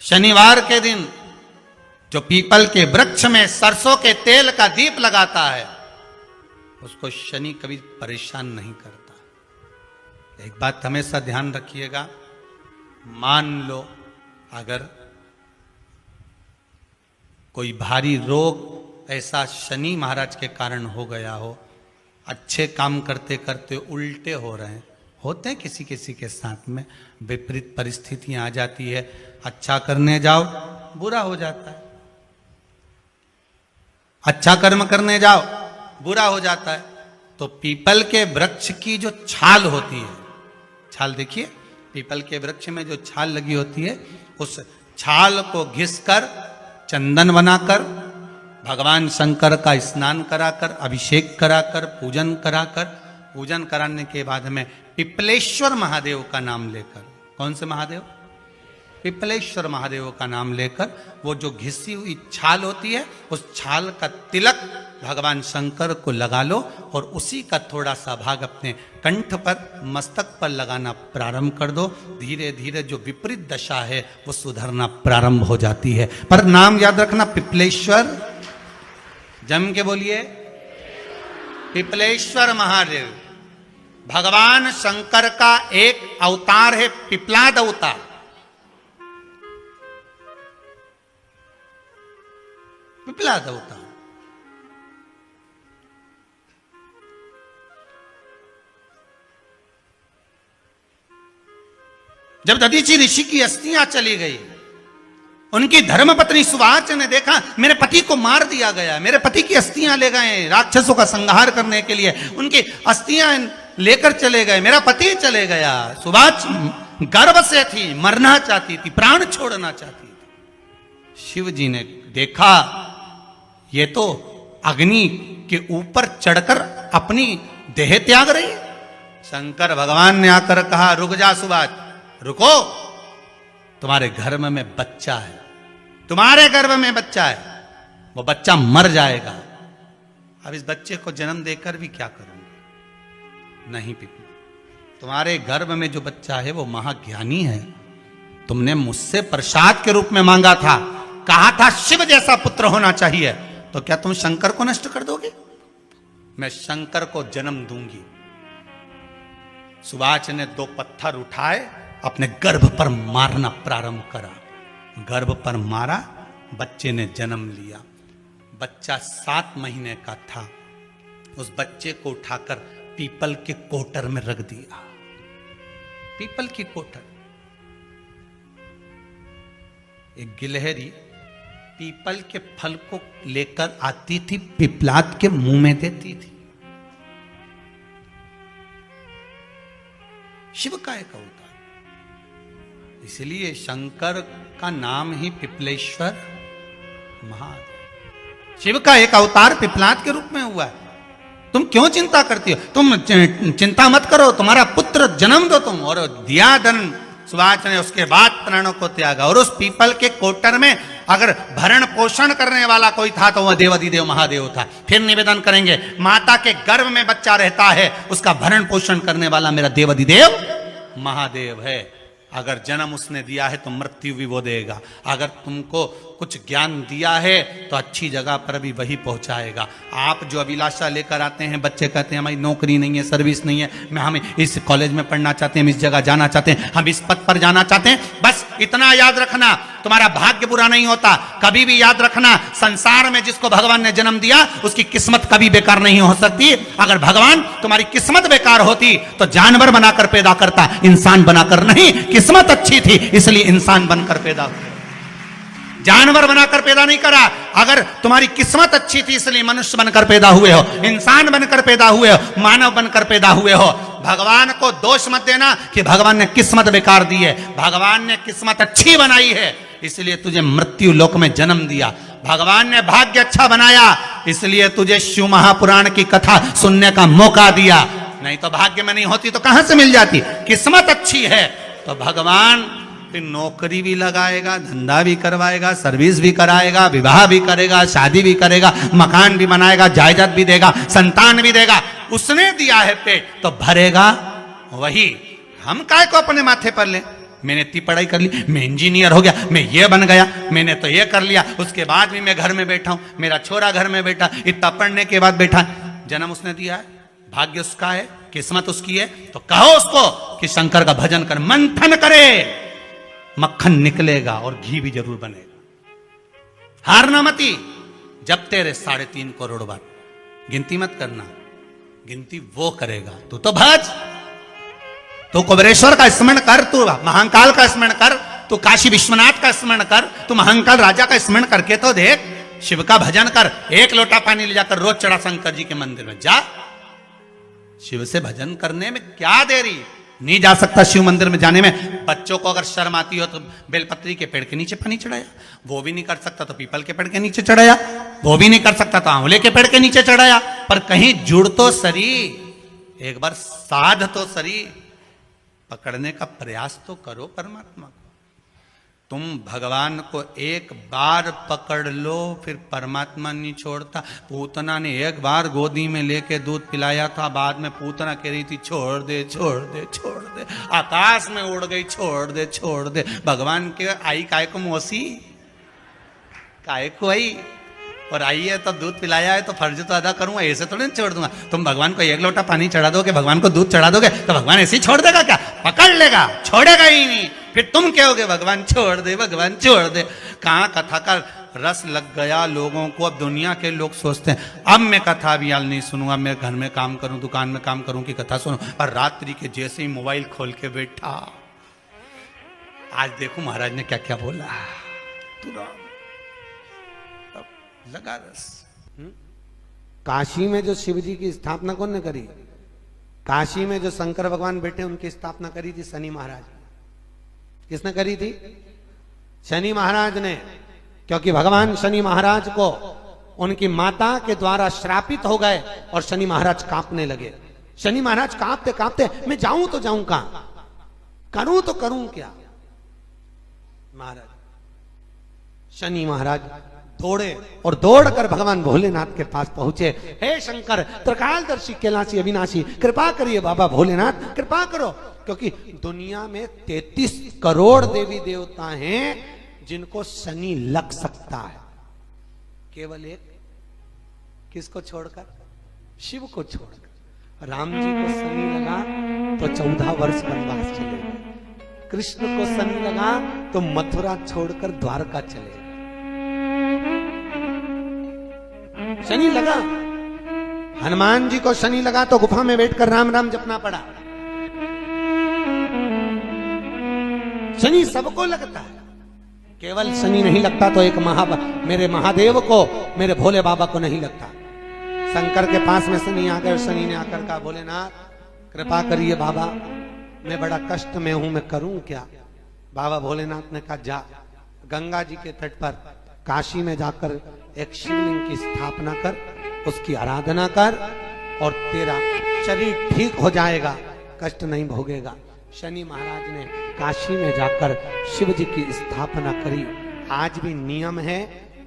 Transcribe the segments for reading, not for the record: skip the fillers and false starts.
शनिवार के दिन जो पीपल के वृक्ष में सरसों के तेल का दीप लगाता है उसको शनि कभी परेशान नहीं करता। एक बात हमेशा ध्यान रखिएगा, मान लो अगर कोई भारी रोग ऐसा शनि महाराज के कारण हो गया हो, अच्छे काम करते करते उल्टे हो रहे हैं, होते हैं किसी किसी के साथ में, विपरीत परिस्थितियां आ जाती है, अच्छा करने जाओ बुरा हो जाता है, अच्छा कर्म करने जाओ बुरा हो जाता है। तो पीपल के वृक्ष की जो छाल होती है, छाल देखिए, पीपल के वृक्ष में जो छाल लगी होती है, उस छाल को घिसकर चंदन बनाकर भगवान शंकर का स्नान कराकर, अभिषेक कराकर, पूजन कराने के बाद में पिपलेश्वर महादेव का नाम लेकर, कौन से महादेव? पिपलेश्वर महादेव का नाम लेकर वो जो घिसी हुई छाल होती है उस छाल का तिलक भगवान शंकर को लगा लो और उसी का थोड़ा सा भाग अपने कंठ पर, मस्तक पर लगाना प्रारंभ कर दो। धीरे धीरे जो विपरीत दशा है वो सुधरना प्रारंभ हो जाती है। पर नाम याद रखना, पिपलेश्वर, जम के बोलिए, पिपलेश्वर महादेव भगवान शंकर का एक अवतार है, पिपलाद अवतार। पिपलाद अवतार जब दधीचि ऋषि की अस्थियां चली गई, उनकी धर्मपत्नी सुवाच ने देखा मेरे पति को मार दिया गया, मेरे पति की अस्थियां ले गए राक्षसों का संहार करने के लिए, उनकी अस्थियां लेकर चले गए, मेरा पति चले गया। सुवाच गर्व से थी, मरना चाहती थी, प्राण छोड़ना चाहती थी। शिव जी ने देखा ये तो अग्नि के ऊपर चढ़कर अपनी देह त्याग रही है। शंकर भगवान ने आकर कहा, रुक जा सुवाच, रुको, तुम्हारे गर्भ में बच्चा है, तुम्हारे गर्भ में बच्चा है, वो बच्चा मर जाएगा। अब इस बच्चे को जन्म देकर भी क्या करूंगी? नहीं पिपली, तुम्हारे गर्भ में जो बच्चा है वो महाज्ञानी है, तुमने मुझसे प्रसाद के रूप में मांगा था, कहा था शिव जैसा पुत्र होना चाहिए, तो क्या तुम शंकर को नष्ट कर दोगे? मैं शंकर को जन्म दूंगी। सुवाच ने 2 पत्थर उठाए, अपने गर्भ पर मारना प्रारंभ करा, गर्भ पर मारा, बच्चे ने जन्म लिया। बच्चा 7 महीने का था। उस बच्चे को उठाकर पीपल के कोटर में रख दिया। पीपल की कोटर, एक गिलहरी पीपल के फल को लेकर आती थी, पिपलाद के मुंह में देती थी। शिव का एक अवतार, इसलिए शंकर का नाम ही पिपलेश्वर महादेव। शिव का एक अवतार पिपलाद के रूप में हुआ है। तुम क्यों चिंता करती हो? तुम चिंता मत करो, तुम्हारा पुत्र जन्म दो तुम। और दिया धन सुवाच ने, उसके बाद प्राणों को त्यागा। और उस पीपल के कोटर में अगर भरण पोषण करने वाला कोई था तो वह देवाधिदेव महादेव था। फिर निवेदन करेंगे, माता के गर्भ में बच्चा रहता है, उसका भरण पोषण करने वाला मेरा देवाधिदेव महादेव है। अगर जन्म उसने दिया है तो मृत्यु भी वो देगा। अगर तुमको कुछ ज्ञान दिया है तो अच्छी जगह पर भी वही पहुंचाएगा। आप जो अभिलाषा लेकर आते हैं, बच्चे कहते हैं हमारी नौकरी नहीं है, सर्विस नहीं है, हम इस कॉलेज में पढ़ना चाहते हैं, हम इस जगह जाना चाहते हैं, हम इस पद पर जाना चाहते हैं, बस इतना याद रखना, तुम्हारा भाग्य बुरा नहीं होता। कभी भी याद रखना, संसार में जिसको भगवान ने जन्म दिया उसकी किस्मत कभी बेकार नहीं हो सकती। अगर भगवान तुम्हारी किस्मत बेकार होती तो जानवर बनाकर पैदा करता, इंसान बनाकर नहीं। किस्मत अच्छी थी इसलिए इंसान बनकर पैदा हुआ, जानवर बनाकर पैदा नहीं करा। अगर तुम्हारी किस्मत अच्छी थी इसलिए मनुष्य बनकर पैदा हुए हो, इंसान बनकर पैदा हुए हो, मानव बनकर पैदा हुए हो। भगवान को दोष मत देना कि भगवान ने किस्मत बेकार दी है। भगवान ने किस्मत अच्छी बनाई है इसलिए तुझे मृत्यु लोक में जन्म दिया। भगवान ने भाग्य अच्छा बनाया इसलिए तुझे शिव महापुराण की कथा सुनने का मौका दिया। नहीं तो भाग्य में नहीं होती तो कहां से मिल जाती? किस्मत अच्छी है तो भगवान फिर नौकरी भी लगाएगा, धंधा भी करवाएगा, सर्विस भी कराएगा, विवाह भी करेगा, शादी भी करेगा, मकान भी बनाएगा, जायदाद भी देगा, संतान भी देगा। उसने दिया है पेट तो भरेगा वही। हम काय को अपने माथे पर ले? मैंने इतनी पढ़ाई कर ली, मैं इंजीनियर हो गया, मैं ये बन गया, मैंने तो ये कर लिया, उसके बाद भी मैं घर में बैठा हूं, मेरा छोरा घर में बैठा, इतना पढ़ने के बाद बैठा। जन्म उसने दिया है, भाग्य उसका है, किस्मत उसकी है, तो कहो उसको कि शंकर का भजन कर, मंथन करे, मक्खन निकलेगा और घी भी जरूर बनेगा। हारना मती, जब तेरे 3.5 करोड़ बार, गिनती मत करना, गिनती वो करेगा। तू तो भज, तू कुबेरेश्वर का स्मरण कर, तू महाकाल का स्मरण कर, तू काशी विश्वनाथ का स्मरण कर, तू महाकाल राजा का स्मरण करके तो देख, शिव का भजन कर, 1 लोटा पानी ले जाकर रोज चढ़ा शंकर जी के मंदिर में जा। शिव से भजन करने में क्या देरी, नहीं जा सकता शिव मंदिर में जाने में। बच्चों को अगर शर्म आती हो तो बेलपत्री के पेड़ के नीचे पानी चढ़ाया, वो भी नहीं कर सकता तो पीपल के पेड़ के नीचे चढ़ाया, वो भी नहीं कर सकता तो आंवले के पेड़ के नीचे चढ़ाया। पर कहीं जुड़ तो सरी, एक बार साध तो सरी, पकड़ने का प्रयास तो करो परमात्मा को। तुम भगवान को एक बार पकड़ लो, फिर परमात्मा नहीं छोड़ता। पूतना ने एक बार गोदी में लेके दूध पिलाया था, बाद में पूतना कह रही थी छोड़ दे छोड़ दे छोड़ दे, आकाश में उड़ गई, छोड़ दे छोड़ दे। भगवान के आई काय को मौसी, काय को आई, और आई है तो दूध पिलाया है तो फर्ज तो अदा करूंगा, ऐसे थोड़ी नहीं छोड़ दूंगा। तुम भगवान को 1 लोटा पानी चढ़ा दोगे, भगवान को दूध चढ़ा दोगे तो भगवान ऐसे ही छोड़ देगा क्या? पकड़ लेगा, छोड़ेगा ही नहीं। फिर तुम कहोगे भगवान छोड़ दे, भगवान छोड़ दे। कहाँ कथा का रस लग गया लोगों को। अब दुनिया के लोग सोचते हैं अब मैं कथा भी याल नहीं सुनूंगा, मैं घर में काम करूं, दुकान में काम करूं कि कथा सुनूं। पर रात्रि के जैसे ही मोबाइल खोल के बैठा, आज देखो महाराज ने क्या क्या बोला, तुरंत लगा रस। काशी में जो शिव जी की स्थापना कौन ने करी? काशी में जो शंकर भगवान बैठे उनकी स्थापना करी थी शनि महाराज। किसने करी थी? शनि महाराज ने। क्योंकि भगवान शनि महाराज को उनकी माता के द्वारा श्रापित हो गए और शनि महाराज कांपने लगे। शनि महाराज कांपते कांपते, मैं जाऊं तो जाऊं कहां, करूं तो करूं क्या? महाराज शनि महाराज दौड़े और दौड़कर भगवान भोलेनाथ के पास पहुंचे। हे शंकर, त्रिकालदर्शी, कैलाशी, अविनाशी, कृपा करिए बाबा भोलेनाथ, कृपा करो। क्योंकि दुनिया में 33 करोड़ देवी देवता हैं जिनको शनि लग सकता है, केवल एक, किसको छोड़कर? शिव को छोड़कर। राम जी को शनि लगा तो 14 वर्ष वनवास चले गए। कृष्ण को शनि लगा तो मथुरा छोड़कर द्वारका चले गए। शनि लगा, हनुमान जी को शनि लगा तो गुफा में बैठकर राम राम जपना पड़ा। शनि सबको लगता है, केवल शनि नहीं लगता तो एक मेरे महादेव को, मेरे भोले बाबा को नहीं लगता। शंकर के पास में शनि आ गए। शनि ने आकर कहा, भोलेनाथ कृपा करिए बाबा, मैं बड़ा कष्ट में हूं, मैं करूं क्या? बाबा भोलेनाथ ने कहा, जा गंगा जी के तट पर काशी में जाकर एक शिवलिंग की स्थापना कर, उसकी आराधना कर और तेरा शरीर ठीक हो जाएगा, कष्ट नहीं भोगेगा। शनि महाराज ने काशी में जाकर शिव जी की स्थापना करी। आज भी नियम है,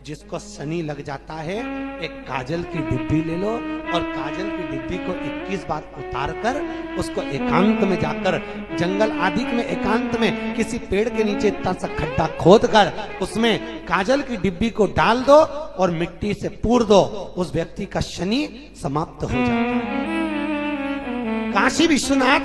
जिसको शनि लग जाता है एक काजल की डिब्बी ले लो और काजल की डिब्बी को 21 बार उतार कर उसको एकांत में जाकर, जंगल आदि में एकांत में किसी पेड़ के नीचे इतना सा खड्डा खोद कर उसमें काजल की डिब्बी को डाल दो और मिट्टी से पूर दो, उस व्यक्ति का शनि समाप्त हो जाता है। काशी विश्वनाथ